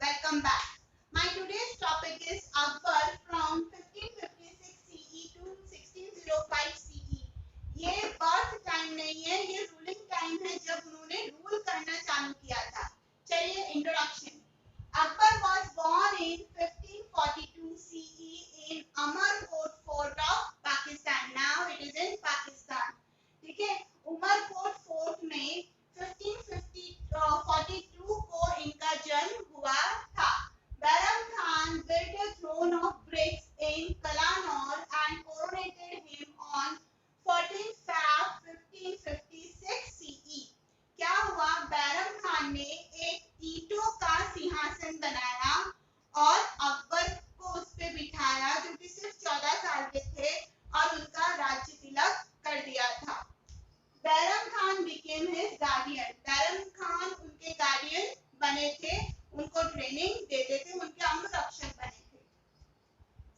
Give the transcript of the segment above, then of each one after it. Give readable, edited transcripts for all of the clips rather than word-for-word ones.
Welcome back. My today's topic is Akbar from 1556 CE to 1605 CE. ये birth time नहीं है, ये ruling time है जब उन्होंने रूल करना चालू किया था. चलिए introduction. Akbar was born in 1542 CE in Amarkot Fort of Pakistan. Now it is in Pakistan. ठीक है, उमरकोट फोर्ट में 1542 को इनका जन्म हुआ था. Bairam Khan built a throne of bricks in Kalanor and coronated him on 14 Feb 1556 CE. क्या हुआ? बैरम खान ने एक ईंटों का सिंहासन बनाया और अकबर को उस पे बिठाया, जो कि सिर्फ 14 साल के थे, और उनका राज्य तिलक कर दिया था. Bairam Khan became his guardian. Bairam Khan उनके गार्डियन बने थे, उनको ट्रेनिंग देते थे, उनके अंगरक्षक बने थे.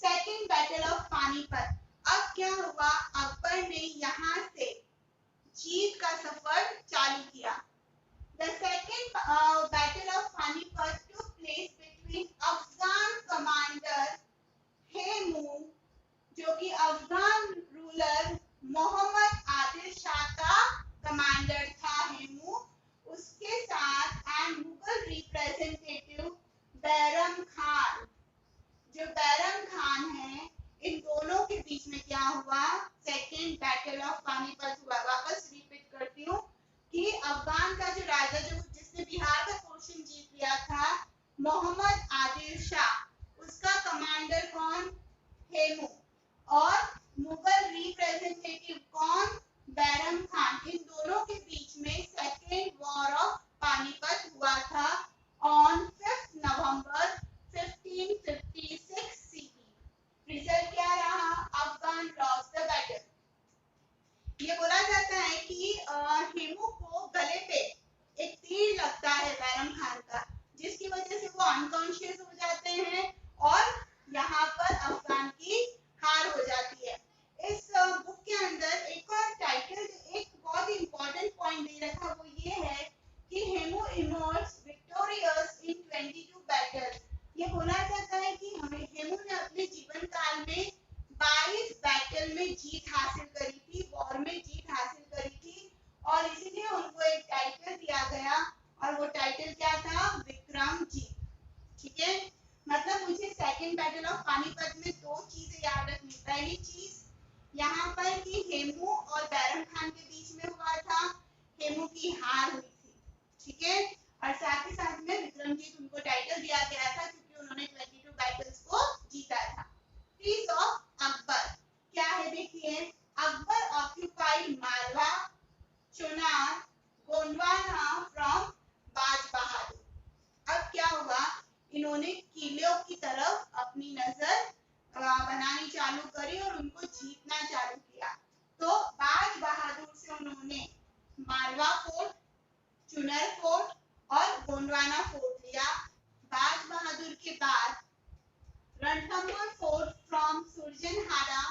Second battle of Panipat. अब क्या हुआ? अकबर ने यहाँ से जीत का सफर चालू किया. The second battle of Panipat took place between Afghan commander Hemu, जो कि अफगान रूलर मोहम्मद आदिल शाह का कमांडर था हेमू, उसके साथ, एंड मुगल रिप्रेजेंटेटिव बैरम खान. जो बैरम खान है, इन दोनों के बीच में क्या हुआ? सेकेंड बैटल ऑफ पानीपत हुआ. वापस रिपीट करती हूँ कि अफगान का जो राजा, जो जिसने बिहार का पोर्शन जीत लिया था, मोहम्मद आदिल शाह, उसका कमांडर कौन? हेमू. और मुगल रिप्रेजेंटेटिव कौन? बैरम खान. इन दोनों के बीच में सेकेंड वॉर ऑफ पानीपत हुआ था ऑन 5 नवंबर 1556 सीई. रिजल्ट क्या रहा? Afghan lost the battle. ये बोला जाता है कि हेमू को गले पे एक तीर लगता है बैरम खान का, जिसकी वजह से वो अनकॉन्शियस हो जाते हैं और यहाँ पर अफगान की हार हो जाती है. इस बुक के अंदर एक और टाइटल, एक बहुत ही इंपॉर्टेंट पॉइंट दे रखा, वो ये है कि हेमू इमर्ज विक्टोरियस इन 22 बैटल. ये बोला जाता है कि हेमू ने अपने जीवन काल में 22 बैटल में जीत हासिल करी थी, वॉर में जीत हासिल करी थी, और इसीलिए उनको एक टाइटल दिया गया, और वो टाइटल क्या था? विक्रमजीत. ठीक है, मतलब मुझे सेकेंड बैटल ऑफ पानीपत में दो चीजें याद रखनी. पहली चीज यहाँ पर कि हेमू और बैरम खान के बीच में हुआ था, हेमू की हार हुई थी. ठीक है, और साथ ही साथ में विक्रमजीत उनको टाइटल दिया गया था क्योंकि उन्होंने 22 बैटल्स को जीता था. पीस ऑफ अकबर क्या है? देखिए, अकबर ऑक्यूपाइड मालवा, चुनार, गोंडवाना फ्रॉम बाज बहादुर. अब क्या हुआ? इन्होंने किलों की तरफ अपनी नजर बनानी चालू करी और उनको जीतना चालू किया. तो बाज बहादुर से उन्होंने मालवा फोर्ट, चुनर फोर्ट और गोंडवाना फोर्ट लिया. बाज बहादुर के बाद Ranthambore fort from Surjanhara,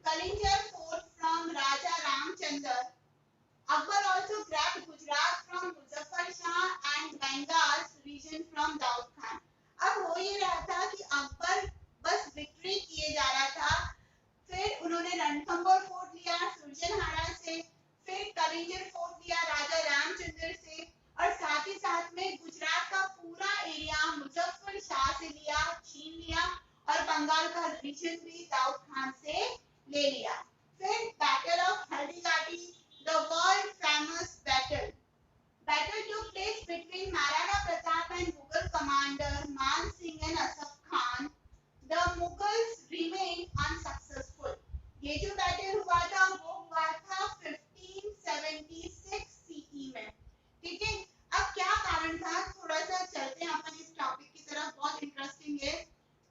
Kalinjar fort from Raja Ramchandra. Akbar also grabbed Gujarat from Muzaffar Shah and Bengal region from Daud Khan. अब हो ये रहा था कि अकबर बस विक्ट्री किए जा रहा था. फिर उन्होंने रणथंबोर फोर्ट लिया सुरजनहारा से, फिर कलिंजर फोर्ट लिया राजा रामचंद्र से, और साथ ही साथ में गुजरात का पूरा एरिया मुजफ्फर शाह से लिया, छीन लिया, और बंगाल का रीजन भी दाऊद खान से ले लिया. फिर battle of Haldighati, the world famous battle. Battle took place between Maharana Pratap and Mughal commander Man Singh and Asaf Khan. The Mughals remained unsuccessful. ये जो बैटल हुआ था वो हुआ था 1576 सीई में. ठीक है, अब क्या कारण था? थोड़ा सा चलते हैं अपन इस टॉपिक की तरफ, बहुत इंटरेस्टिंग है.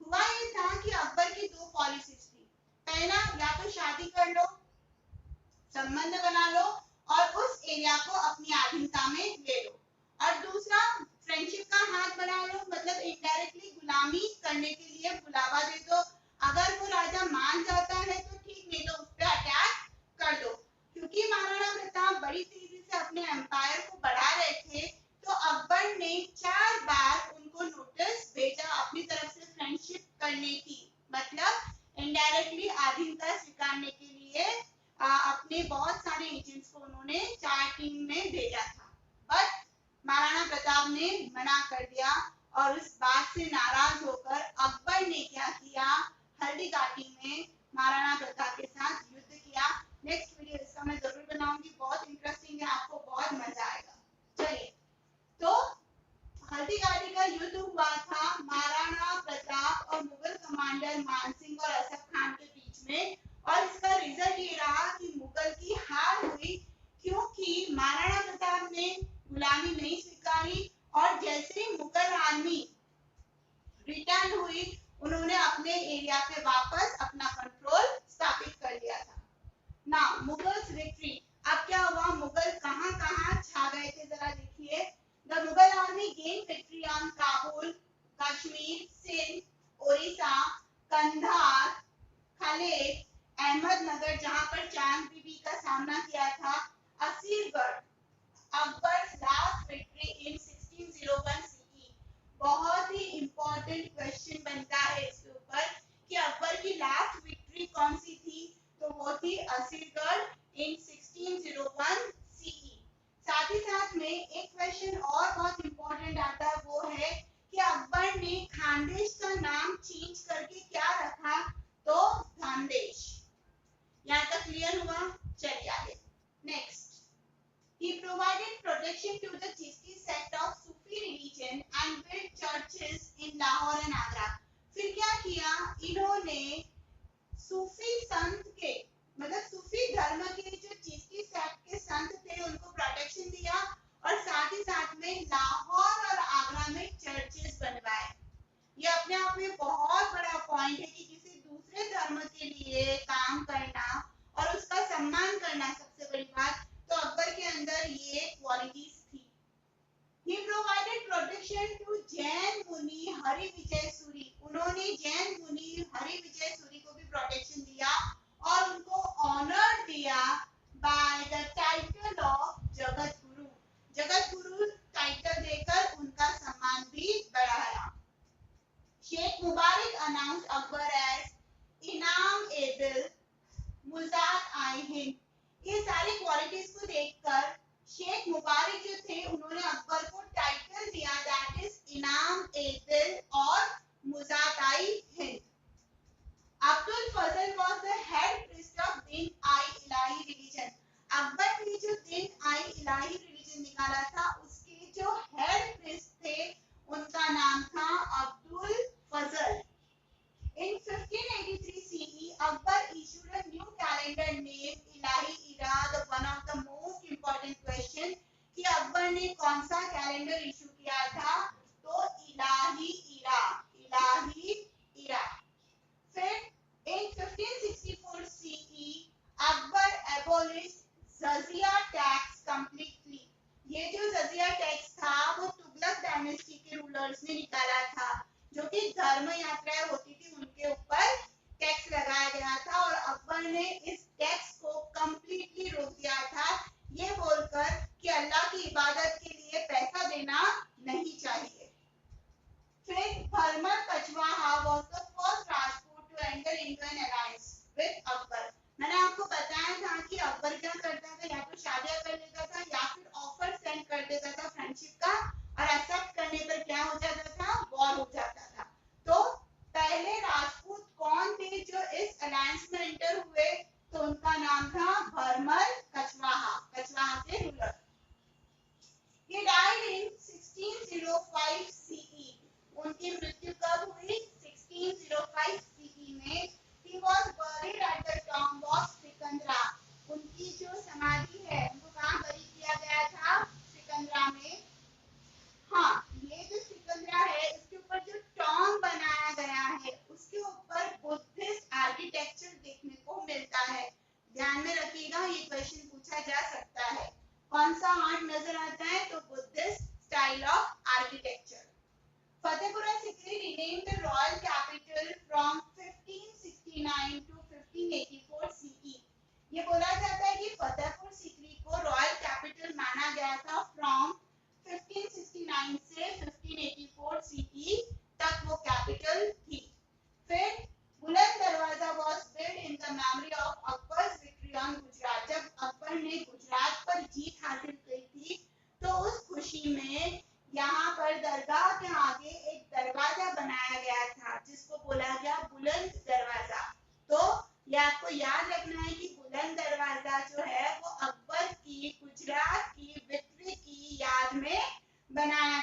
हुआ ये था कि अकबर की दो पॉलिसीज थी. पहला, या तो शादी कर लो, संबंध बना लो और उस एरिया को अपनी अधीनता में ले लो, और दूसरा फ्रेंडशिप का हाथ बना लो, मतलब इनडायरेक्टली गुलामी करने के लिए बुलावा दे दो. अगर वो राजा मान जाता है तो ठीक, नहीं तो उस पर अटैक कर दो. क्योंकि महाराणा प्रताप बड़ी तेजी से अपने एम्पायर को बढ़ा रहे थे, तो अकबर ने 4 बार उनको प्रताप ने मना कर दिया और उस बात से नाराज होकर अकबर ने क्या किया, हल्दी घाटी में महाराणा प्रताप के साथ युद्ध किया। नेक्स्ट वीडियो इसका मैं जरूर बनाऊंगी, बहुत इंटरेस्टिंग है, आपको बहुत मजा आएगा। चलिए, तो हल्दी घाटी का युद्ध हुआ था महाराणा प्रताप और मुगल कमांडर मानसिंह और असफ खान के बीच में, और इसका रिजल्ट ये रहा कि मुगल की हार हुई, क्योंकि महाराणा प्रताप ने गुलामी नहीं स्वीकारी और जैसे ही मुगल आर्मी रिटर्न हुई उन्होंने अपने एरिया पे वापस अपना कंट्रोल स्थापित कर लिया था। ना मुगल्स विक्ट्री, अब क्या हुआ, मुगल कहां कहां छा गए थे जरा देखिए। The Mughal army gain victory on Kabul, Kashmir, Sindh, Odisha, Kandahar, Khalet, Ahmednagar जहां पर चांद बीबी का सामना किया था, Asirgarh. Akbar's last victory in 1601 CE. बहुत ही इंपॉर्टेंट क्वेश्चन बनता है इसके ऊपर कि अकबर की लास्ट विक्ट्री कौन सी थी, तो वो थी असीरगढ़ इन 1601 सीई। साथ ही साथ में एक क्वेश्चन और बहुत इंपॉर्टेंट आता है, वो है कि अकबर ने खानदेश का नाम चेंज करके क्या रखा, तो खानदेश। यहाँ तक क्लियर हुआ। चलिए आगे, next. He provided protection to the Chishti sect of Sufi religion and built churches in Lahore and Agra. फिर क्या किया, इन्होंने सूफी संत के मतलब सूफी धर्म के जो चिश्ती सेक्ट के संत थे उनको प्रोटेक्शन दिया और साथ ही साथ में लाहौर और आगरा में चर्चेस बनवाए। ये अपने आप में बहुत बड़ा पॉइंट है कि किसी दूसरे धर्म के लिए काम करना और उसका सम्मान करना सबसे बड़ी बात, तो अकबर के अंदर ये क्वालिटीज थी। He provided protection to Jain मुनि हरि विजय सूरी। उन्होंने जैन मुनि हरि विजय सूरी को भी प्रोटेक्शन दिया और उनको ऑनर दिया by the title of Jagat Guru. Jagat Guru title देकर उनका सम्मान भी बढ़ाया। शेख मुबारक अनाउंस अकबर एज इनाम एबिल मुजात आई हिंद। ये सारी क्वालिटीज को देखकर शेख मुबारक जो थे उन्होंने अकबर को टाइटल दिया, दैट इज इनाम एबिल और मुजात-आई हिंद। Abdul Fazal was the head priest of Din i Ilahi religion. Akbar ने जो दिन आई इलाही रिलीजन निकाला था उसके जो हेड प्रीस्ट थे उनका नाम था अब्दुल फजल। In 1583 CE, Akbar issued a new calendar named Ilahi Era. The one of the most important question कि अकबर ने कौन सा कैलेंडर इशू किया था, तो इलाही इरा, इलाही इरा। फिर in 1564 CE, Akbar abolished jizya tax completely. ये जो जजिया टैक्स था वो तुगलक डायनेस्टी के रूलर्स ने निकाला था, जो कि धर्म यात्राएं होती थी उनके ऊपर टैक्स लगाया गया था और अकबर ने इस टैक्स को कंप्लीटली रोक दिया था, ये बोलकर कि अल्लाह की इबादत के लिए पैसा देना नहीं चाहिए। फिर Bharmal Kachhwaha was the first Rajput to enter into an alliance with Akbar. मैंने आपको बताया था कि अकबर क्या करता था, या तो शादियां कर लेता था या फिर ऑफर सेंड कर देता था फ्रेंडशिप का, और एक्सेप्ट करने पर क्या हो जाता था, वॉर हो जाता था। तो पहले राजपूत कौन थे जो इस अलायंस में एंटर हुए, तो उनका नाम था भरमल कछवाहा, कछवाहा के ruler. He died in 1605 CE. उनकी मृत्यु कब हुई, 1605 CE में। He was buried at the tomb of Sikandra. उनकी जो समाधि है उनको कहाँ बरी किया गया था, सिकंदरा में। हाँ, ये जो सिकंदरा है इसके ऊपर जो टॉम बनाया गया है उसके ऊपर बुद्धिस्ट आर्किटेक्चर देखने को मिलता है। ध्यान में रखिएगा, ये क्वेश्चन पूछा जा सकता है। कौन सा आर्ट नजर आता है, तो Buddhist style of architecture. Fatehpura Sikri renamed the royal capital from 1569 to 1584 CE. ये बोला जाता है कि फतेहपुर सिकरी को रॉयल कैपिटल माना गया था फ्रॉम 1569 से 1584 CE तक वो कैपिटल थी। फिर बुलंद दरवाजा was built in the memory of Akbar's victory on Gujarat. जब अकबर ने गुजरात पर जीत हासिल की थी तो उस खुशी में यहाँ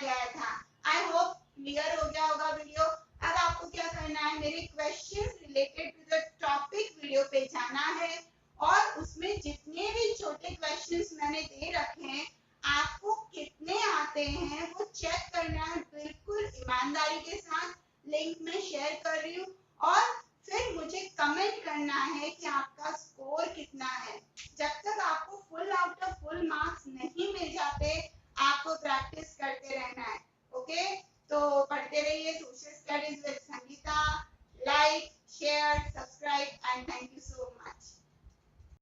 गया था। आई होप क्लियर हो गया होगा वीडियो। अब आपको क्या करना है, मेरे questions related to the topic video पे जाना है और उसमें जितने भी छोटे क्वेश्चंस मैंने दे रखे हैं आपको कितने आते हैं वो चेक करना है, बिल्कुल ईमानदारी के साथ। लिंक में शेयर कर रही हूँ और फिर मुझे कमेंट करना है कि आपका स्कोर कितना है। जब तक आपको full out of full marks नहीं मिल जाते आपको प्रैक्टिस करते रहना है। ओके, तो पढ़ते रहिए social studies with Sangeeta. Like, share, subscribe